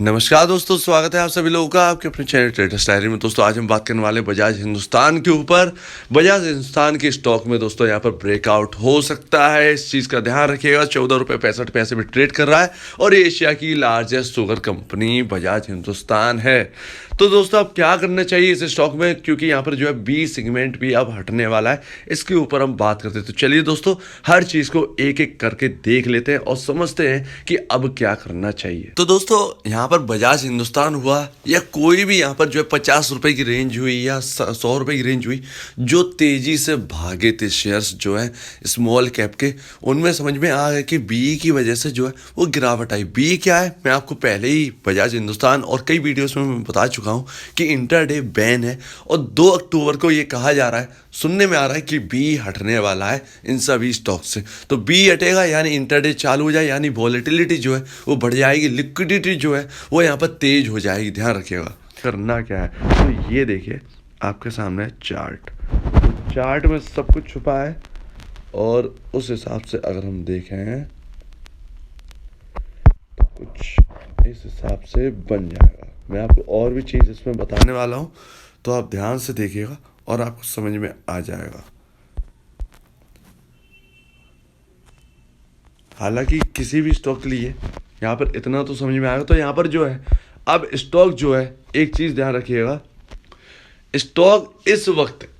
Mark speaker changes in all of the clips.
Speaker 1: नमस्कार दोस्तों, स्वागत है आप सभी लोगों का आपके अपने चैनल ट्रेडर्स डायरी में। दोस्तों आज हम बात करने वाले बजाज हिंदुस्तान के ऊपर। बजाज हिंदुस्तान के स्टॉक में दोस्तों यहाँ पर ब्रेकआउट हो सकता है, इस चीज़ का ध्यान रखिएगा। 14 रुपये 65 पैसे में ट्रेड कर रहा है और एशिया की largest sugar company Bajaj Hindustan है। तो दोस्तों अब क्या करना चाहिए इस स्टॉक में, क्योंकि यहाँ पर जो है बी सेगमेंट भी अब हटने वाला है, इसके ऊपर हम बात करते हैं। तो चलिए दोस्तों हर चीज़ को एक एक करके देख लेते हैं और समझते हैं कि अब क्या करना चाहिए। तो दोस्तों यहाँ पर बजाज हिंदुस्तान हुआ या कोई भी यहाँ पर जो है 50 रुपए की रेंज हुई या 100 रुपए की रेंज हुई, जो तेजी से भागे थे शेयर्स जो है स्मॉल कैप के, उनमें समझ में आ गया कि बी की वजह से जो है वो गिरावट आई। बी क्या है मैं आपको पहले ही बजाज हिंदुस्तान और कई वीडियोस में मैं बता चुका हूँ कि इंटरडे बैन है और 2 अक्टूबर को ये कहा जा रहा है, सुनने में आ रहा है कि बी हटने वाला है इन सभी स्टॉक से। तो बी हटेगा यानी इंटरडे चालू हो जाए, यानी वॉलेटिलिटी जो है वो बढ़ जाएगी, लिक्विडिटी जो है वो यहाँ पर तेज हो जाएगी। ध्यान रखिएगा करना क्या है। तो ये देखिए आपके सामने चार्ट, तो चार्ट में सब कुछ छुपा है और उस हिसाब से अगर हम देखें तो कुछ इस हिसाब से बन जाएगा। मैं आपको और भी चीज़ इसमें बताने वाला हूँ, तो आप ध्यान से देखिएगा और आपको समझ में आ जाएगा। हालांकि किसी भी स्टॉक के लिए यहाँ पर इतना तो समझ में आएगा। तो यहाँ पर जो है अब स्टॉक जो है, एक चीज़ ध्यान रखिएगा, स्टॉक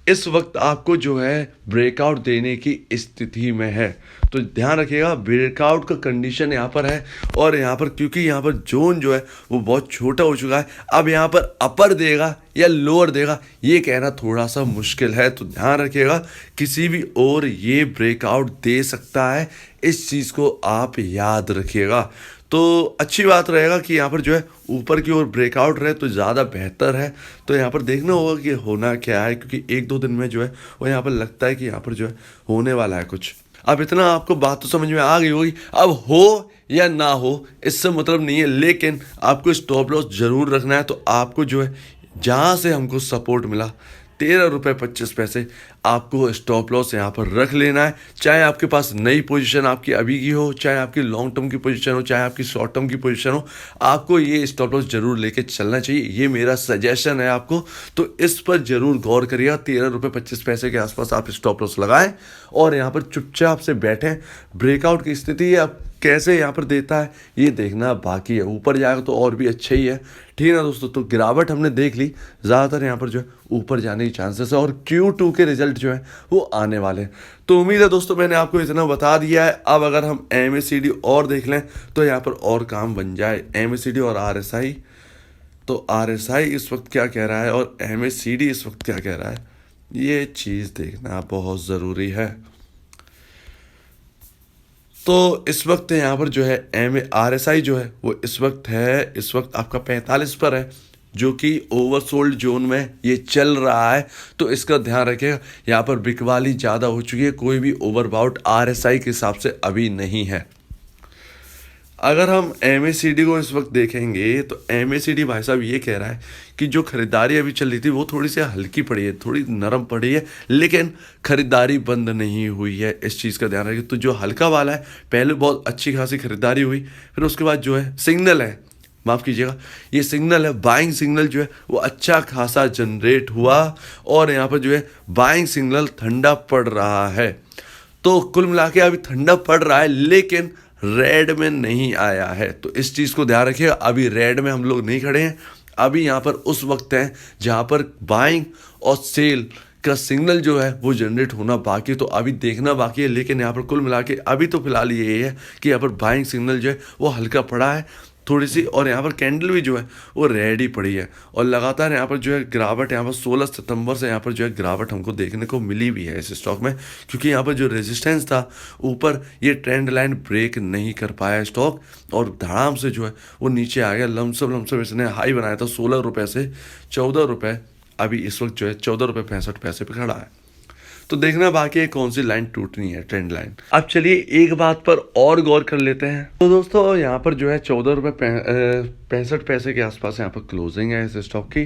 Speaker 1: इस वक्त आपको जो है ब्रेकआउट देने की स्थिति में है। तो ध्यान रखिएगा ब्रेकआउट का कंडीशन यहाँ पर है और यहाँ पर क्योंकि यहाँ पर जोन जो है वो बहुत छोटा हो चुका है, अब यहाँ पर अपर देगा या लोअर देगा ये कहना थोड़ा सा मुश्किल है। तो ध्यान रखिएगा किसी भी ओर ये ब्रेकआउट दे सकता है, इस चीज़ को आप याद रखिएगा। तो अच्छी बात रहेगा कि यहाँ पर जो है ऊपर की ओर ब्रेकआउट रहे तो ज़्यादा बेहतर है। तो यहाँ पर देखना होगा कि होना क्या है, क्योंकि 1-2 दिन में जो है वो यहाँ पर लगता है कि यहाँ पर जो है होने वाला है कुछ। अब इतना आपको बात तो समझ में आ गई होगी, अब हो या ना हो इससे मतलब नहीं है, लेकिन आपको स्टॉप लॉस जरूर रखना है। तो आपको जो है जहाँ से हमको सपोर्ट मिला 13 रुपये 25 पैसे, आपको स्टॉप लॉस यहाँ पर रख लेना है। चाहे आपके पास नई पोजीशन आपकी अभी की हो, चाहे आपकी लॉन्ग टर्म की पोजीशन हो, चाहे आपकी शॉर्ट टर्म की पोजीशन हो, आपको ये स्टॉप लॉस जरूर लेके चलना चाहिए। ये मेरा सजेशन है आपको, तो इस पर जरूर गौर करिएगा। 13 रुपये 25 पैसे के आसपास आप स्टॉप लॉस लगाएं और यहाँ पर चुपचाप से बैठें। ब्रेकआउट की स्थिति अब कैसे यहाँ पर देता है ये देखना बाकी है, ऊपर जाएगा तो और भी अच्छा ही है। ठीक है ना दोस्तों, तो गिरावट हमने देख ली, ज़्यादातर यहाँ पर जो है ऊपर जाने की चांसेस है और Q2 के रिजल्ट जो है वो आने वाले हैं। तो उम्मीद है दोस्तों मैंने आपको इतना बता दिया है। अब अगर हम MACD और देख लें तो यहाँ पर और काम बन जाए, MACD और RSI। तो RSI इस वक्त क्या कह रहा है और MACD इस वक्त क्या कह रहा है, ये चीज़ देखना बहुत ज़रूरी है। तो इस वक्त यहाँ पर जो है RSI जो है वो इस वक्त आपका 45 पर है, जो कि ओवरसोल्ड जोन में ये चल रहा है। तो इसका ध्यान रखिएगा, यहाँ पर बिकवाली ज़्यादा हो चुकी है, कोई भी ओवरबाउट RSI के हिसाब से अभी नहीं है। अगर हम MACD को इस वक्त देखेंगे तो MACD भाई साहब ये कह रहा है कि जो खरीदारी अभी चल रही थी वो थोड़ी सी हल्की पड़ी है, थोड़ी नरम पड़ी है, लेकिन खरीदारी बंद नहीं हुई है, इस चीज़ का ध्यान रखिए। तो जो हल्का वाला है पहले बहुत अच्छी खासी खरीदारी हुई, फिर उसके बाद जो है सिग्नल है, माफ़ कीजिएगा ये सिग्नल है, बाइंग सिग्नल जो है वो अच्छा खासा जनरेट हुआ और यहाँ पर जो है बाइंग सिग्नल ठंडा पड़ रहा है। तो कुल मिला के अभी ठंडा पड़ रहा है लेकिन रेड में नहीं आया है। तो इस चीज़ को ध्यान रखिएगा, अभी रेड में हम लोग नहीं खड़े हैं, अभी यहाँ पर उस वक्त है जहाँ पर बाइंग और सेल का सिग्नल जो है वो जनरेट होना बाकी, तो अभी देखना बाकी है। लेकिन यहाँ पर कुल मिला के अभी तो फिलहाल ये है कि यहाँ पर बाइंग सिग्नल जो है वो हल्का पड़ा है थोड़ी सी, और यहाँ पर कैंडल भी जो है वो रेड ही पड़ी है और लगातार यहाँ पर जो है गिरावट, यहाँ पर 16 सितंबर से यहाँ पर जो है गिरावट हमको देखने को मिली भी है इस स्टॉक में, क्योंकि यहाँ पर जो रेजिस्टेंस था ऊपर, ये ट्रेंड लाइन ब्रेक नहीं कर पाया स्टॉक और धड़ाम से जो है वो नीचे आ गया। लमसम इसने हाई बनाया था 16 रुपये से 14 रुपये, अभी इस वक्त जो है 14 रुपये 65 पैसे पे खड़ा है। तो देखना बाकी है कौन सी लाइन टूटनी है, ट्रेंड लाइन। अब चलिए एक बात पर और गौर कर लेते हैं। तो दोस्तों यहाँ पर जो है 14 रुपये 65 पैसे के आसपास यहाँ पर क्लोजिंग है इस स्टॉक की।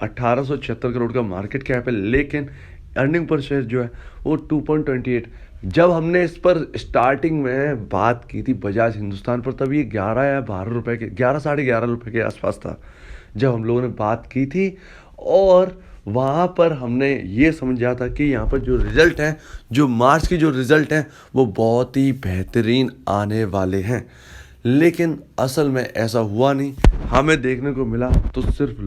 Speaker 1: 1876 करोड़ का मार्केट कैप है, लेकिन अर्निंग पर शेयर जो है वो 2.28 जब हमने इस पर स्टार्टिंग में बात की थी बजाज हिंदुस्तान पर, तब ये 11 या 12 रुपए के, 11 साढ़े 11 रुपए के आसपास था जब हम लोगों ने बात की थी। और वहाँ पर हमने ये समझा था कि यहाँ पर जो रिज़ल्ट हैं, जो मार्च की जो रिज़ल्ट हैं, वो बहुत ही बेहतरीन आने वाले हैं। लेकिन असल में ऐसा हुआ नहीं, हमें देखने को मिला तो सिर्फ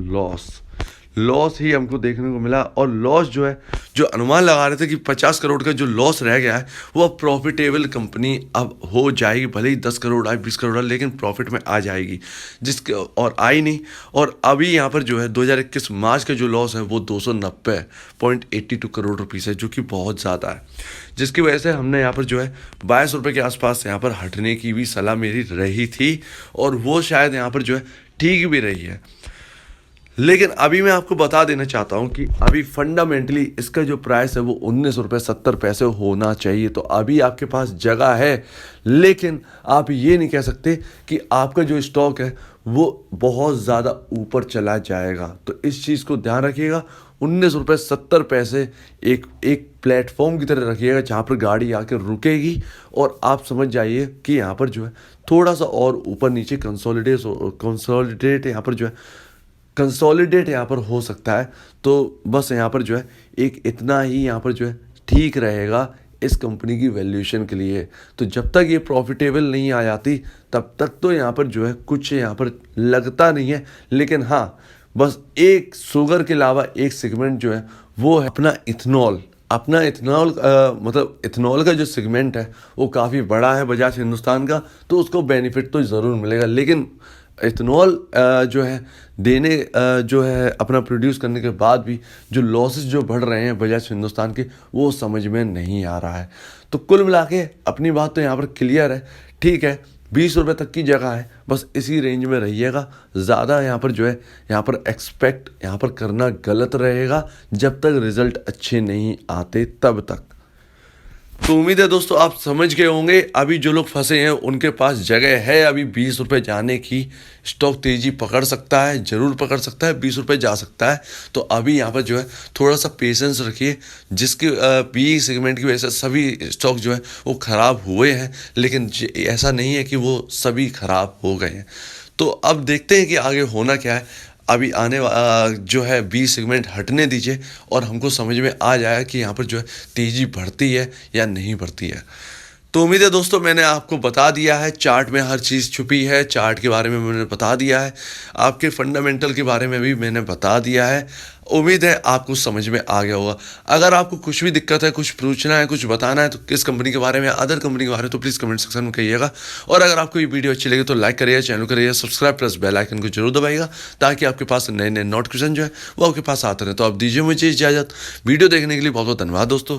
Speaker 1: लॉस ही हमको देखने को मिला। और लॉस जो है, जो अनुमान लगा रहे थे कि 50 करोड़ का जो लॉस रह गया है, वो अब प्रॉफिटेबल कंपनी अब हो जाएगी। भले ही 10 करोड़ आए, 20 करोड़ आए, लेकिन प्रॉफिट में आ जाएगी, जिसके और आई नहीं। और अभी यहाँ पर जो है 2021 मार्च का जो लॉस है वो 290.82 करोड़ रुपीस है, जो कि बहुत ज़्यादा है, जिसकी वजह से हमने यहाँ पर जो है 22 रुपये के आसपास यहाँ पर हटने की भी सलाह मेरी रही थी, और वो शायद यहाँ पर जो है ठीक भी रही है। लेकिन अभी मैं आपको बता देना चाहता हूँ कि अभी फंडामेंटली इसका जो प्राइस है वो 19.70 रुपये होना चाहिए। तो अभी आपके पास जगह है, लेकिन आप ये नहीं कह सकते कि आपका जो स्टॉक है वो बहुत ज़्यादा ऊपर चला जाएगा। तो इस चीज़ को ध्यान रखिएगा। 19.70 रुपये एक प्लेटफॉर्म की तरह रखिएगा जहाँ पर गाड़ी आकर रुकेगी, और आप समझ जाइए कि यहाँ पर जो है थोड़ा सा और ऊपर नीचे कंसोलिडेट यहाँ पर हो सकता है। तो बस यहाँ पर जो है एक इतना ही यहाँ पर जो है ठीक रहेगा इस कंपनी की वैल्यूएशन के लिए। तो जब तक ये प्रॉफिटेबल नहीं आ जाती, तब तक तो यहाँ पर जो है कुछ यहाँ पर लगता नहीं है। लेकिन हाँ, बस एक शुगर के अलावा एक सेगमेंट जो है वो है अपना इथेनॉल। मतलब इथेनॉल का जो सेगमेंट है वो काफ़ी बड़ा है बजाज हिंदुस्तान का, तो उसको बेनिफिट तो ज़रूर मिलेगा। लेकिन इथेनॉल जो है जो है अपना प्रोड्यूस करने के बाद भी जो लॉसेस जो बढ़ रहे हैं बजाज हिंदुस्तान के, वो समझ में नहीं आ रहा है। तो कुल मिला के अपनी बात तो यहाँ पर क्लियर है। ठीक है, 20 रुपये तक की जगह है, बस इसी रेंज में रहिएगा। ज़्यादा यहाँ पर जो है यहाँ पर एक्सपेक्ट यहाँ पर करना गलत रहेगा, जब तक रिज़ल्ट अच्छे नहीं आते तब तक। तो उम्मीद है दोस्तों आप समझ गए होंगे। अभी जो लोग फंसे हैं उनके पास जगह है अभी 20 रुपये जाने की। स्टॉक तेज़ी पकड़ सकता है, ज़रूर पकड़ सकता है, 20 रुपये जा सकता है। तो अभी यहाँ पर जो है थोड़ा सा पेशेंस रखिए। जिसके पी सेगमेंट की वजह से सभी स्टॉक जो है वो ख़राब हुए हैं, लेकिन ऐसा नहीं है कि वो सभी ख़राब हो गए हैं। तो अब देखते हैं कि आगे होना क्या है। अभी जो है 20 सेगमेंट हटने दीजिए, और हमको समझ में आ जाएगा कि यहाँ पर जो है तेज़ी बढ़ती है या नहीं बढ़ती है। तो उम्मीद है दोस्तों मैंने आपको बता दिया है, चार्ट में हर चीज़ छुपी है, चार्ट के बारे में मैंने बता दिया है, आपके फंडामेंटल के बारे में भी मैंने बता दिया है। उम्मीद है आपको समझ में आ गया होगा। अगर आपको कुछ भी दिक्कत है, कुछ पूछना है, कुछ बताना है, तो किस कंपनी के बारे में, अदर कंपनी के बारे में, तो प्लीज़ कमेंट सेक्शन में कहिएगा। और अगर आपको ये वीडियो अच्छी लगे तो लाइक करिए, चैनल करिए सब्सक्राइब, प्लस बेल आइकन को जरूर दबाइएगा, ताकि आपके पास नए नए नोटिफिकेशन जो है वो आपके पास आते रहे। तो आप दीजिए मुझे इजाज़त। वीडियो देखने के लिए बहुत बहुत धन्यवाद दोस्तों।